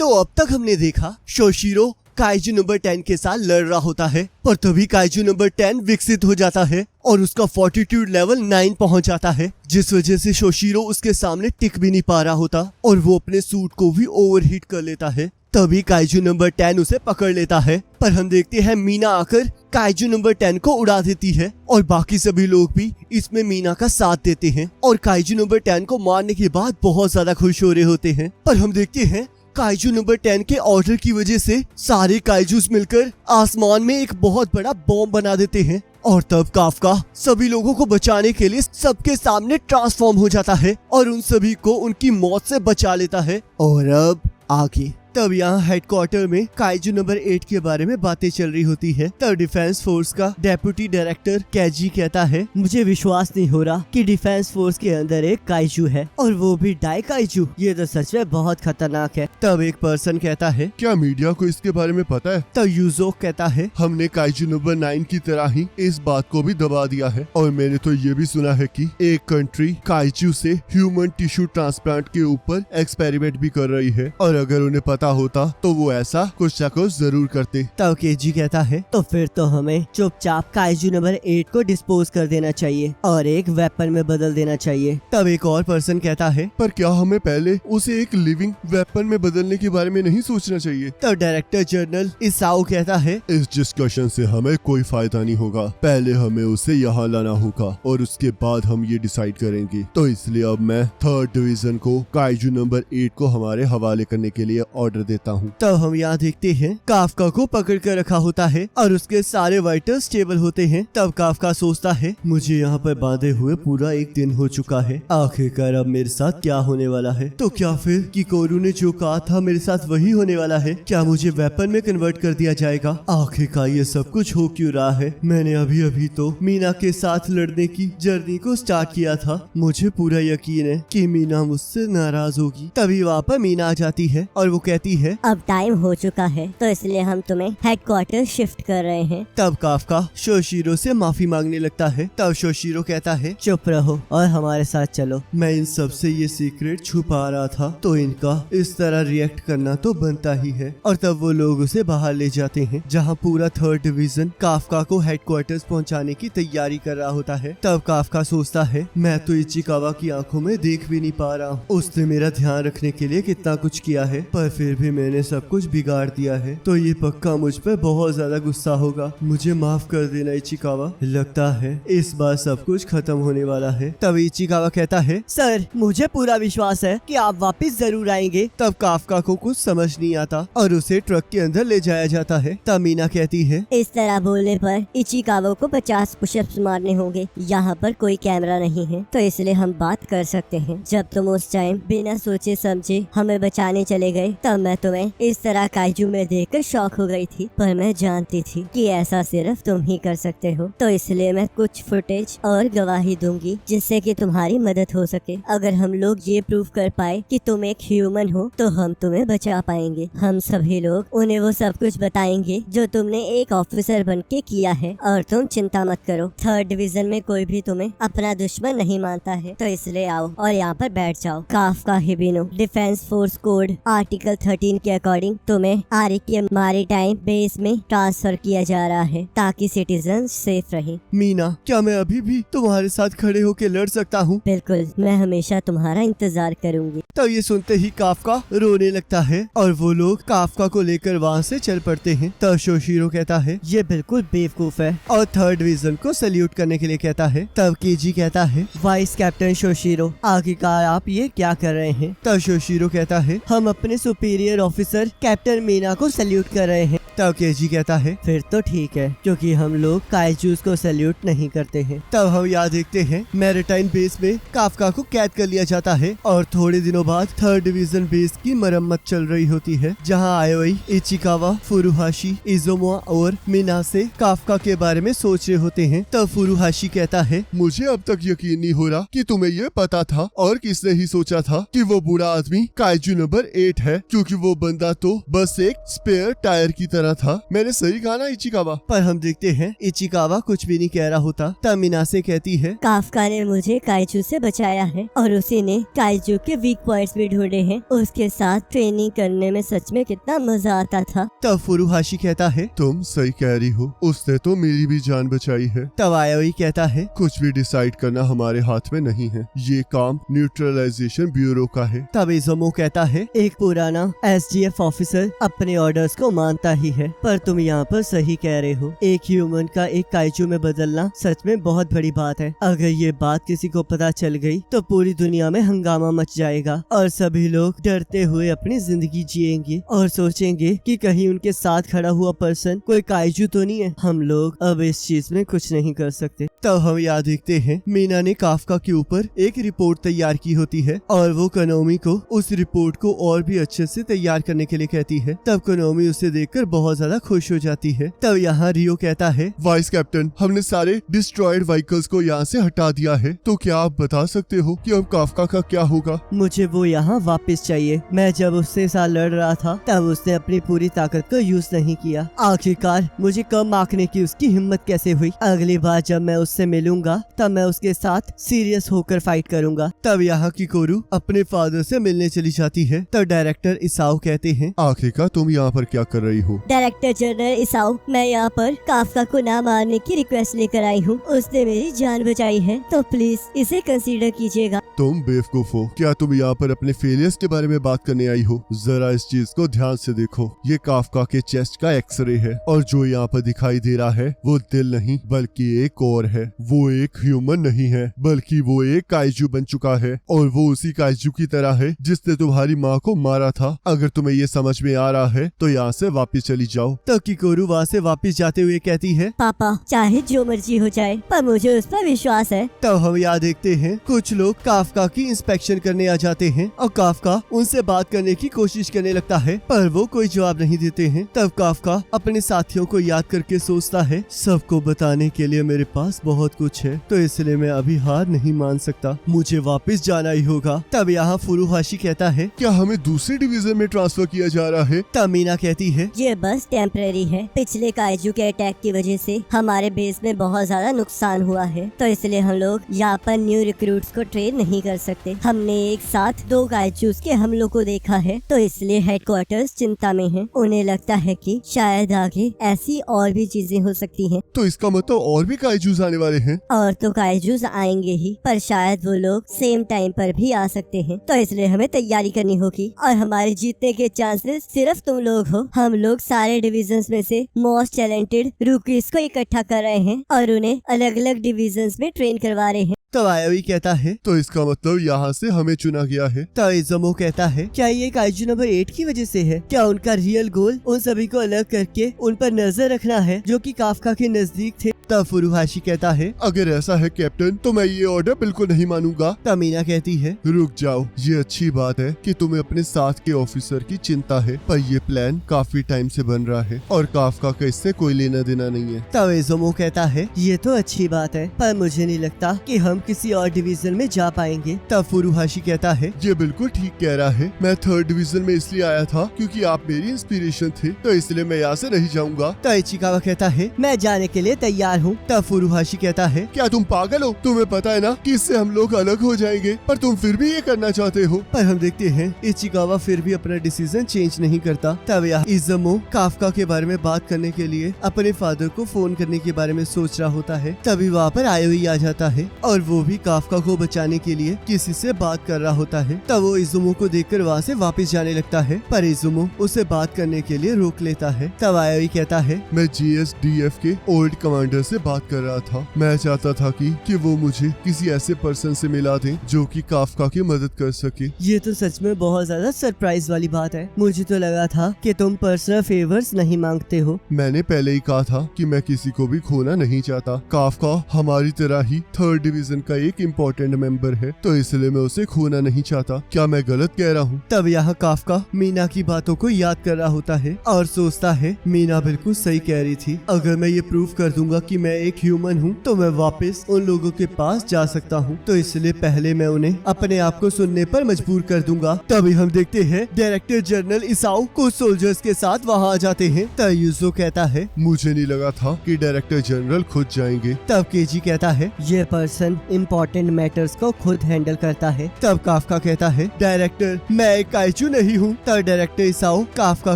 तो अब तक हमने देखा शोशिरो काइजू नंबर 10 के साथ लड़ रहा होता है, पर तभी काइजू नंबर 10 विकसित हो जाता है और उसका फोर्टिट्यूड लेवल 9 पहुंच जाता है, जिस वजह से शोशिरो उसके सामने टिक भी नहीं पा रहा होता और वो अपने सूट को भी ओवरहीट कर लेता है। तभी काइजू नंबर 10 उसे पकड़ लेता है, पर हम देखते हैं मीना आकर काइजू नंबर 10 को उड़ा देती है और बाकी सभी लोग भी इसमें मीना का साथ देते हैं और काइजू नंबर 10 को मारने के बाद बहुत ज्यादा खुश हो रहे होते हैं। पर हम देखते हैं काइजू नंबर 10 के ऑर्डर की वजह से सारे काइजूस मिलकर आसमान में एक बहुत बड़ा बॉम्ब बना देते हैं और तब काफका सभी लोगों को बचाने के लिए सबके सामने ट्रांसफॉर्म हो जाता है और उन सभी को उनकी मौत से बचा लेता है। और अब आगे तब यहाँ हेडक्वार्टर में काइजू नंबर 8 के बारे में बातें चल रही होती है। तब डिफेंस फोर्स का डेप्यूटी डायरेक्टर कैजी कहता है, मुझे विश्वास नहीं हो रहा कि डिफेंस फोर्स के अंदर एक काइजू है और वो भी डाई काइजू। ये तो सच में बहुत खतरनाक है। तब एक पर्सन कहता है, क्या मीडिया को इसके बारे में पता है? तब यूजो कहता है, हमने काइजू नंबर 9 की तरह ही इस बात को भी दबा दिया है और मैंने तो ये भी सुना है कि एक कंट्री काइजू से ह्यूमन टिश्यू ट्रांसप्लांट के ऊपर एक्सपेरिमेंट भी कर रही है और अगर उन्हें पता होता तो वो ऐसा कुछ ना कुछ जरूर करते। तब केजी कहता है, तो फिर तो हमें चुपचाप काइजू नंबर 8 को डिस्पोज कर देना चाहिए और एक वेपन में बदल देना चाहिए। तब एक और पर्सन कहता है, पर क्या हमें पहले उसे एक लिविंग वेपन में बदलने के बारे में नहीं सोचना चाहिए? तब डायरेक्टर जनरल इसाओ कहता है, इस डिस्कशन से हमें कोई फायदा नहीं होगा, पहले हमें उसे यहाँ लाना होगा और उसके बाद हम ये डिसाइड करेंगे। तो इसलिए अब मैं 3rd डिवीजन को काइजू नंबर 8 को हमारे हवाले करने के लिए ऑर्डर देता हूँ। तब हम यहाँ देखते हैं काफका को पकड़ कर रखा होता है और उसके सारे वाइटर्स स्टेबल होते हैं। तब काफका सोचता है, मुझे यहाँ पर बांधे हुए पूरा एक दिन हो चुका है, आखिरकार अब मेरे साथ क्या होने वाला है? तो क्या फिर किकोरू ने जो कहा था मेरे साथ वही होने वाला है? क्या मुझे वेपन में कन्वर्ट कर दिया जाएगा? आखिरकार ये सब कुछ हो क्यों रहा है? मैंने अभी अभी तो मीना के साथ लड़ने की जर्नी को स्टार्ट किया था, मुझे पूरा यकीन है कि मीना मुझसे नाराज होगी। तभी वहाँ पर मीना आ जाती है और वो कहती है, अब टाइम हो चुका है तो इसलिए हम तुम्हें हेडक्वार्टर शिफ्ट कर रहे हैं। तब काफका शोशिरो से माफी मांगने लगता है। तब शोशिरो कहता है, चुप रहो और हमारे साथ चलो, मैं इन सब से ये सीक्रेट छुपा रहा था तो इनका इस तरह रिएक्ट करना तो बनता ही है। और तब वो लोग उसे बाहर ले जाते हैं जहाँ पूरा 3rd डिवीजन काफका को हेडक्वार्टर्स पहुँचाने की तैयारी कर रहा होता है। तब काफका सोचता है, मैं तो इचिकावा की आंखों में देख भी नहीं पा रहा हूँ, उसने मेरा ध्यान रखने के लिए कितना कुछ किया है, पर फिर भी मैंने सब कुछ बिगाड़ दिया है, तो ये पक्का मुझ पर बहुत ज्यादा गुस्सा होगा। मुझे माफ कर देना इचिकावा, लगता है इस बार सब कुछ खत्म होने वाला है। तब इचिकावा कहता है, सर मुझे पूरा विश्वास है कि आप वापस जरूर आएंगे। तब काफका को कुछ समझ नहीं आता और उसे ट्रक के अंदर ले जाया जाता है। तब मीना कहती है, इस तरह बोलने पर इचिकावा को 50 पुशअप्स मारने होंगे। यहाँ पर कोई कैमरा नहीं है तो इसलिए हम बात कर सकते हैं। जब तुम उस टाइम बिना सोचे समझे हमें बचाने चले गए तब मैं तुम्हें इस तरह काइजू में देखकर शॉक हो गई थी, पर मैं जानती थी कि ऐसा सिर्फ तुम ही कर सकते हो, तो इसलिए मैं कुछ फुटेज और गवाही दूंगी जिससे कि तुम्हारी मदद हो सके। अगर हम लोग ये प्रूव कर पाए कि तुम एक ह्यूमन हो तो हम तुम्हें बचा पाएंगे। हम सभी लोग उन्हें वो सब कुछ बताएंगे जो तुमने एक ऑफिसर बनके किया है और तुम चिंता मत करो, 3rd डिवीजन में कोई भी तुम्हें अपना दुश्मन नहीं मानता है, तो इसलिए आओ और यहाँ पर बैठ जाओ। Kafka Hibino, defence force code article 13 के अकॉर्डिंग तुम्हें आरिकिया मैरीटाइम बेस में ट्रांसफर किया जा रहा है ताकि सिटीजन सेफ रहे। मीना, क्या मैं अभी भी तुम्हारे साथ खड़े होकर लड़ सकता हूँ? बिल्कुल, मैं हमेशा तुम्हारा इंतजार करूंगी। तो ये सुनते ही काफका रोने लगता है और वो लोग काफका को लेकर वहाँ से चल पड़ते हैं। तब शोशिरो कहता है, ये बिल्कुल बेवकूफ है और 3rd डिवीजन को सैल्यूट करने के लिए कहता है। तब केजी कहता है, वाइस कैप्टन शोशिरो, आखिरकार आप ये क्या कर रहे हैं? तब शोशिरो कहता है, हम अपने सुपीरियर ऑफिसर कैप्टन मीना को सैल्यूट कर रहे हैं। तब केजी कहता है, फिर तो ठीक है, क्योंकि हम लोग काइजूस को सैल्यूट नहीं करते हैं। तब हम यहाँ देखते हैं मैरीटाइम बेस में काफका को कैद कर लिया जाता है और थोड़े दिनों बाद 3rd डिवीजन बेस की मरम्मत चल रही होती है, जहाँ आयोई, इचिकावा, फुरुहाशी, इजोमुआ और मिनासे काफका के बारे में सोच रहे होते हैं। तब फुरुहाशी कहता है, मुझे अब तक यकीन नहीं हो रहा कि तुम्हें ये पता था और किसने ही सोचा था कि वो बुरा आदमी काइजू नंबर 8 है, क्योंकि क्योंकि वो बंदा तो बस एक स्पेयर टायर की तरह था। मैंने सही कहा ना इचिकावा? पर हम देखते हैं इचिकावा कुछ भी नहीं कह रहा होता। तब मीना से कहती है, काफका ने मुझे काइजू से बचाया है और उसी ने काइजू के वीक पॉइंट्स भी ढूंढे हैं। उसके साथ ट्रेनिंग करने में सच में कितना मजा आता था। तब फुरुहाशी कहता है, तुम सही कह रही हो, उसने तो मेरी भी जान बचाई है। तब आयोई कहता है, कुछ भी डिसाइड करना हमारे हाथ में नहीं है, ये काम न्यूट्रलाइजेशन ब्यूरो का है। तब इज़ुमो कहता है, एक पुराना SGF ऑफिसर अपने ऑर्डर्स को मानता ही है, पर तुम यहाँ पर सही कह रहे हो। एक ह्यूमन का एक काइजू में बदलना सच में बहुत बड़ी बात है। अगर ये बात किसी को पता चल गई तो पूरी दुनिया में हंगामा मच जाएगा और सभी लोग डरते हुए अपनी जिंदगी जिएंगे और सोचेंगे कि कहीं उनके साथ खड़ा हुआ पर्सन कोई काइजू तो नहीं है। हम लोग अब इस चीज में कुछ नहीं कर सकते। तब हम याद देखते हैं मीना ने काफका के ऊपर एक रिपोर्ट तैयार की होती है और वो कोनोमी को उस रिपोर्ट को और भी अच्छे से तैयार करने के लिए कहती है। तब कोनोमी उसे देखकर बहुत ज्यादा खुश हो जाती है। तब यहाँ रियो कहता है, वाइस कैप्टन, हमने सारे डिस्ट्रॉयड व्हीकल्स को यहाँ से हटा दिया है, तो क्या आप बता सकते हो कि अब काफका का क्या होगा? मुझे वो यहाँ वापस चाहिए। मैं जब उससे साथ लड़ रहा था तब उसने अपनी पूरी ताकत का यूज नहीं किया। आखिरकार मुझे कम आंकने की उसकी हिम्मत कैसे हुई? अगली बार जब मैं उससे मिलूंगा तब मैं उसके साथ सीरियस होकर फाइट करूंगा। तब यहाँ की कोरू अपने फादर से मिलने चली जाती है। तब डायरेक्टर इसाओ कहते हैं, आखिरकार तुम यहाँ पर क्या कर रही हो? डायरेक्टर जनरल इसाओ, मैं यहाँ पर काफका को ना मारने की रिक्वेस्ट लेकर आई हूँ। उसने मेरी जान बचाई है, तो प्लीज इसे कंसीडर कीजिएगा। तुम बेवकूफ हो। क्या तुम यहाँ पर अपने फेलियर्स के बारे में बात करने आई हो? जरा इस चीज को ध्यान से देखो। ये काफका के चेस्ट का एक्सरे है और जो यहाँ पर दिखाई दे रहा है वो दिल नहीं बल्कि एक और है। वो एक ह्यूमन नहीं है बल्कि वो एक काइजू बन चुका है और वो उसी काइजू की तरह है जिसने तुम्हारी माँ को मारा था। अगर तुम्हें ये समझ में आ रहा है तो यहाँ से वापस चली जाओ। तब किकोरू वहाँ से वापस जाते हुए कहती है, पापा चाहे जो मर्जी हो जाए पर मुझे उस पर विश्वास है। तब हम यहाँ देखते हैं कुछ लोग काफका की इंस्पेक्शन करने आ जाते हैं और काफका उनसे बात करने की कोशिश करने लगता है पर वो कोई जवाब नहीं देते हैं। तब काफका अपने साथियों को याद करके सोचता है, सबको बताने के लिए मेरे पास बहुत कुछ है, तो इसलिए मैं अभी हार नहीं मान सकता, मुझे वापस जाना ही होगा। तब यहाँ फुरुहाशी कहता है, क्या हमें दूसरे डिवीजन में ट्रांसफर किया जा रहा है? तब मीना कहती है, ये बस टेम्परेरी है। पिछले काइजू के अटैक की वजह से हमारे बेस में बहुत ज्यादा नुकसान हुआ है, तो इसलिए हम लोग यहाँ पर न्यू रिक्रूट्स को ट्रेन नहीं कर सकते। हमने एक साथ 2 काइजूस के हमलों को देखा है, तो इसलिए हेडक्वार्टर्स चिंता में है। उन्हें लगता है कि शायद आगे ऐसी और भी चीजें हो सकती हैं। तो इसका मतलब और भी काइजूस आने वाले हैं? और तो काइजूस आएंगे ही, पर शायद वो लोग सेम टाइम पर भी आ सकते हैं, तो इसलिए हमें तैयारी करनी होगी और हमारे जीतने के चांसेस सिर्फ तुम लोग हो। हम लोग सारे डिविजन्स में से मोस्ट टैलेंटेड रूकीज को इकट्ठा कर रहे हैं और उन्हें अलग अलग डिविजन्स में ट्रेन करवा रहे हैं। तब आयोई कहता है, तो इसका मतलब यहाँ से हमें चुना गया है। तब इज़ुमो कहता है, क्या ये काइजू नंबर 8 की वजह से है? क्या उनका रियल गोल उन सभी को अलग करके उन पर नजर रखना है जो कि काफका के नजदीक थे? तब फुरुहाशी कहता है, अगर ऐसा है कैप्टन तो मैं ये ऑर्डर बिल्कुल नहीं मानूंगा। तब मीना कहती है, रुक जाओ, ये अच्छी बात है कि तुम्हें अपने साथ के ऑफिसर की चिंता है, पर ये प्लान काफी टाइम से बन रहा है और काफका का इससे कोई लेना देना नहीं है। तब इज़ुमो कहता है, ये तो अच्छी बात है पर मुझे नहीं लगता कि हम किसी और डिवीजन में जा पाएंगे। तब फुरुहाशी कहता है, ये बिल्कुल ठीक कह रहा है। मैं 3rd डिवीजन में इसलिए आया था क्योंकि आप मेरी इंस्पिरेशन थे, तो इसलिए मैं यहाँ से नहीं जाऊंगा। तब इचिकावा कहता है, मैं जाने के लिए तैयार हूँ। तब फुरुहाशी कहता है, क्या तुम पागल हो? तुम्हें पता है ना कि इससे हम लोग अलग हो जाएंगे, पर तुम फिर भी ये करना चाहते हो। पर हम देखते हैं इचिकावा फिर भी अपना डिसीजन चेंज नहीं करता। तब यहाँ इज़ुमो काफका के बारे में बात करने के लिए अपने फादर को फोन करने के बारे में सोच रहा होता है। तभी वहाँ पर आयोई आ जाता है और वो भी काफका को बचाने के लिए किसी से बात कर रहा होता है। तब वो इज़ुमो को देखकर वहाँ से वापस जाने लगता है पर इज़ुमो उसे बात करने के लिए रोक लेता है। तब आयोई कहता है, मैं GSDF के ओल्ड कमांडर से बात कर रहा था। मैं चाहता था कि वो मुझे किसी ऐसे पर्सन से मिला दें जो कि काफका की मदद कर सके। ये तो सच में बहुत ज्यादा सरप्राइज वाली बात है। मुझे तो लगा था कि तुम पर्सनल फेवर्स नहीं मांगते हो। मैंने पहले ही कहा था कि मैं किसी को भी खोना नहीं चाहता। काफका हमारी तरह ही 3rd डिवीजन का एक इम्पोर्टेंट मेंबर है, तो इसलिए मैं उसे खोना नहीं चाहता। क्या मैं गलत कह रहा हूँ? तब यहाँ काफका मीना की बातों को याद कर रहा होता है और सोचता है मीना बिल्कुल सही कह रही थी। अगर मैं ये प्रूव कर दूंगा कि मैं एक ह्यूमन हूँ तो मैं वापस उन लोगों के पास जा सकता हूँ, तो इसलिए पहले मैं उन्हें अपने आप को सुनने पर मजबूर कर दूंगा। तभी हम देखते हैं डायरेक्टर जनरल इसाओ कुछ सोल्जर्स के साथ वहाँ आ जाते हैं। तब यूसो कहता है मुझे नहीं लगा था कि डायरेक्टर जनरल खुद जाएंगे। तब केजी कहता है ये पर्सन इम्पोर्टेंट मैटर्स को खुद हैंडल करता है। तब काफका कहता है डायरेक्टर मैं एक काइजू नहीं हूँ। तब डायरेक्टर इसाओ काफका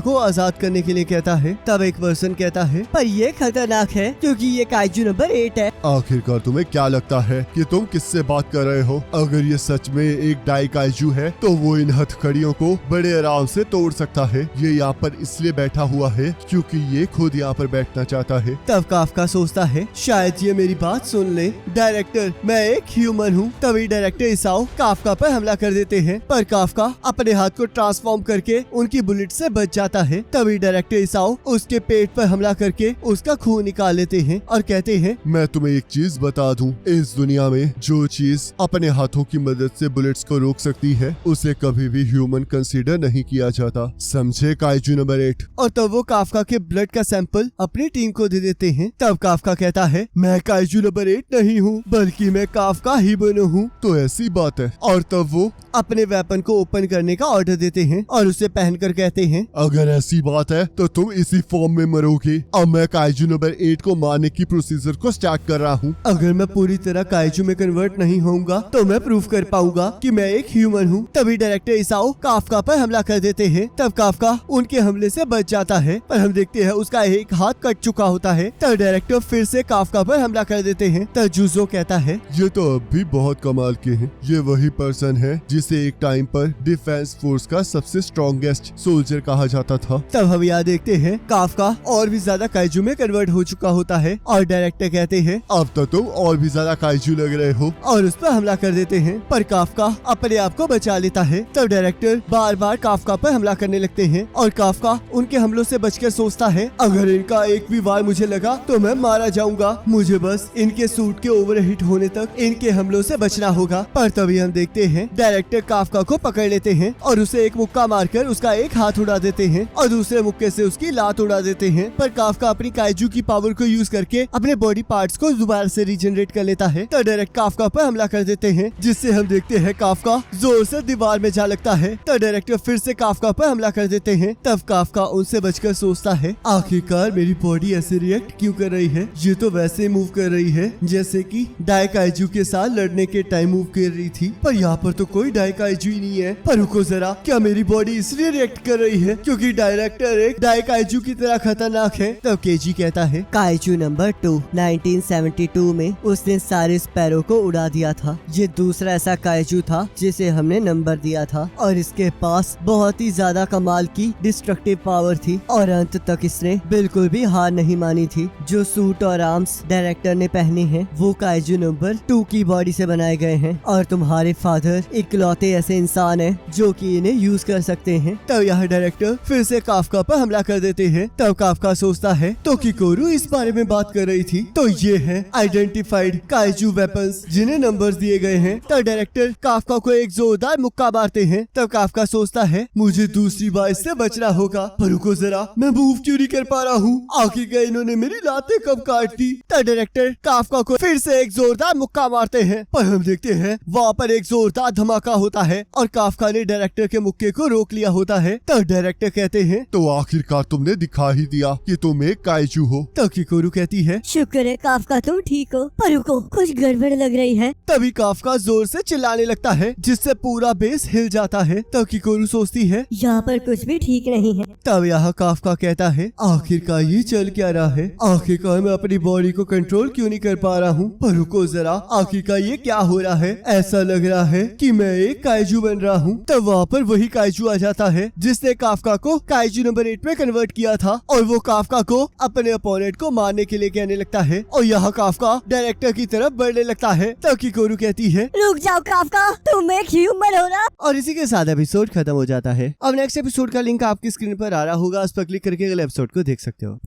को आजाद करने के लिए कहता है। तब एक पर्सन कहता है पर ये खतरनाक है क्योंकि ये काइजू नंबर 8 है। आखिरकार तुम्हें क्या लगता है कि तुम किससे बात कर रहे हो? अगर ये सच में एक डाई काइजू है तो वो इन हथकड़ियों को बड़े आराम से तोड़ सकता है। ये यहाँ पर इसलिए बैठा हुआ है क्योंकि ये खुद यहाँ पर बैठना चाहता है। तब काफका सोचता है शायद ये मेरी बात सुन ले। डायरेक्टर मैं एक ह्यूमन हूँ। तभी डायरेक्टर इसाओ काफका पर हमला कर देते हैं, पर काफका अपने हाथ को ट्रांसफॉर्म करके उनकी बुलेट से बच जाता है। तभी डायरेक्टर इसाओ उसके पेट पर हमला करके उसका खून निकाल लेते हैं और कहते हैं मैं तुम्हें एक चीज बता दूं, इस दुनिया में जो चीज अपने हाथों की मदद से बुलेट्स को रोक सकती है उसे कभी भी ह्यूमन कंसीडर नहीं किया जाता। समझे काइजू नंबर 8? और तब वो काफका के ब्लड का सैंपल अपनी टीम को दे देते हैं। तब काफका कहता है मैं काइजू नंबर 8 नहीं हूँ बल्कि मैं काफका ही बनो हूँ। तो ऐसी बात है। और तब वो अपने वेपन को ओपन करने का ऑर्डर देते हैं और उसे पहनकर कहते हैं अगर ऐसी बात है तो तुम इसी फॉर्म में मरोगे। अब मैं काइजू नंबर 8 को मारने की प्रोसीजर को स्टार्ट कर रहा हूँ। अगर मैं पूरी तरह काइजू में कन्वर्ट नहीं होऊंगा तो मैं प्रूव कर पाऊंगा कि मैं एक ह्यूमन हूँ। तभी डायरेक्टर इसाओ काफका पर हमला कर देते हैं। तब काफका उनके हमले से बच जाता है, पर हम देखते हैं उसका एक हाथ कट चुका होता है। तब डायरेक्टर फिर से काफका पर हमला कर देते हैं। तब जूजो कहता है ये तो अब भी बहुत कमाल के हैं। ये वही पर्सन है जिसे एक टाइम पर डिफेंस फोर्स का सबसे स्ट्रॉन्गेस्ट सोल्जर कहा जाता था। तब हम यहाँ देखते हैं काफका और भी ज्यादा काइजू में कन्वर्ट हो चुका होता है और डायरेक्टर कहते हैं अब तो तुम और भी ज्यादा काइजू लग रहे हो, और उस पर हमला कर देते हैं, पर काफका अपने आप को बचा लेता है। तब डायरेक्टर बार बार काफका पर हमला करने लगते हैं और काफका उनके हमलों से बचकर सोचता है अगर इनका एक भी वार मुझे लगा तो मैं मारा जाऊंगा। मुझे बस इनके सूट के ओवरहीट होने तक इनके हमलों से बचना होगा। पर तभी हम देखते हैं डायरेक्टर काफका को पकड़ लेते हैं और उसे एक मुक्का मारकर उसका एक हाथ उड़ा देते हैं और दूसरे मुक्के से उसकी लात उड़ा देते हैं। पर काफका अपनी काइजू की पावर को यूज करके अपने बॉडी पार्ट्स को दोबारा से रीजनरेट कर लेता है। तो डायरेक्ट काफका पर हमला कर देते हैं, जिससे हम देखते हैं काफका जोर से दीवार में जा लगता है। तो डायरेक्टर फिर से काफका पर हमला कर देते हैं। तब काफका उनसे बचकर सोचता है आखिरकार मेरी बॉडी ऐसे रिएक्ट क्यों कर रही है? ये तो वैसे मूव कर रही है जैसे कि डाई काइजू के साथ लड़ने के टाइम मूव कर रही थी, पर यहाँ पर तो कोई डाई काइजू ही नहीं है। पर रुको जरा, क्या मेरी बॉडी इसलिए रिएक्ट कर रही है क्योंकि डायरेक्टर एक डाई काइजू की तरह खतरनाक है? तब केजी कहता है काइजू नंबर 2 1972 में उसने सारे स्पैरो को उड़ा दिया था। ये दूसरा ऐसा काइजू था जिसे हमने नंबर दिया था और इसके पास बहुत ही ज्यादा कमाल की डिस्ट्रक्टिव पावर थी और अंत तक इसने बिल्कुल भी हार नहीं मानी थी। जो सूट और आर्म्स डायरेक्टर ने पहने हैं वो काइजू नंबर 2 की बॉडी से बनाए गए हैं और तुम्हारे फादर इकलौते ऐसे इंसान हैं जो कि इन्हें यूज कर सकते हैं। तब यह डायरेक्टर फिर से काफका पर हमला कर देते हैं। तब काफका सोचता है तो किकोरू इस बारे में बात कर रही थी, तो ये है आइडेंटिफाइड काइजू वेपन्स जिन्हें नंबर्स दिए गए हैं। तब डायरेक्टर काफका को एक जोरदार मुक्का मारते हैं। तब काफका सोचता है मुझे दूसरी बार इससे बचना होगा, पर रुको जरा, मैं मूव क्यों नहीं कर पा रहा हूँ? आखिर इन्होंने मेरी लातें कब काट दी? तब डायरेक्टर काफका को फिर से एक जोरदार मुक्का मारते हैं, पर हम देखते हैं वहाँ पर एक जोरदार धमाका होता है और काफका ने डायरेक्टर के मुक्के को रोक लिया होता है। तब डायरेक्टर कहते हैं तो आखिरकार तुमने दिखा ही दिया कि तुम एक काइजू हो। तब किकोरू कहती है शुक्र है काफका तुम ठीक हो, पर रुको कुछ गड़बड़ लग रही है। तभी काफका जोर से चिल्लाने लगता है जिससे पूरा बेस हिल जाता है। तब किकोरू सोचती है यहाँ पर कुछ भी ठीक नहीं है। तब यहाँ काफका कहता है आखिरकार ये चल क्या रहा है? आखिरकार मैं अपनी बॉडी को कंट्रोल क्यों नहीं कर पा रहा हूँ? पर रुको जरा, आखिरकार ये क्या हो रहा है? ऐसा लग रहा है कि मैं एक काइजू बन रहा हूँ। तब वहाँ पर वही काइजू आ जाता है जिसने काफका को काइजू नंबर 8 में कन्वर्ट किया था और वो काफका को अपने अपोनेंट को मारने के लिए कहने लगता है और यहाँ काफका डायरेक्टर की तरफ बढ़ने लगता है। तब किकोरू कहती है रुक जाओ काफका, तुम एक ह्यूमन हो ना। और इसी के साथ एपिसोड खत्म हो जाता है। अब नेक्स्ट एपिसोड का लिंक आपकी स्क्रीन पर आ रहा होगा, उस पर क्लिक करके अगले एपिसोड को देख सकते हो।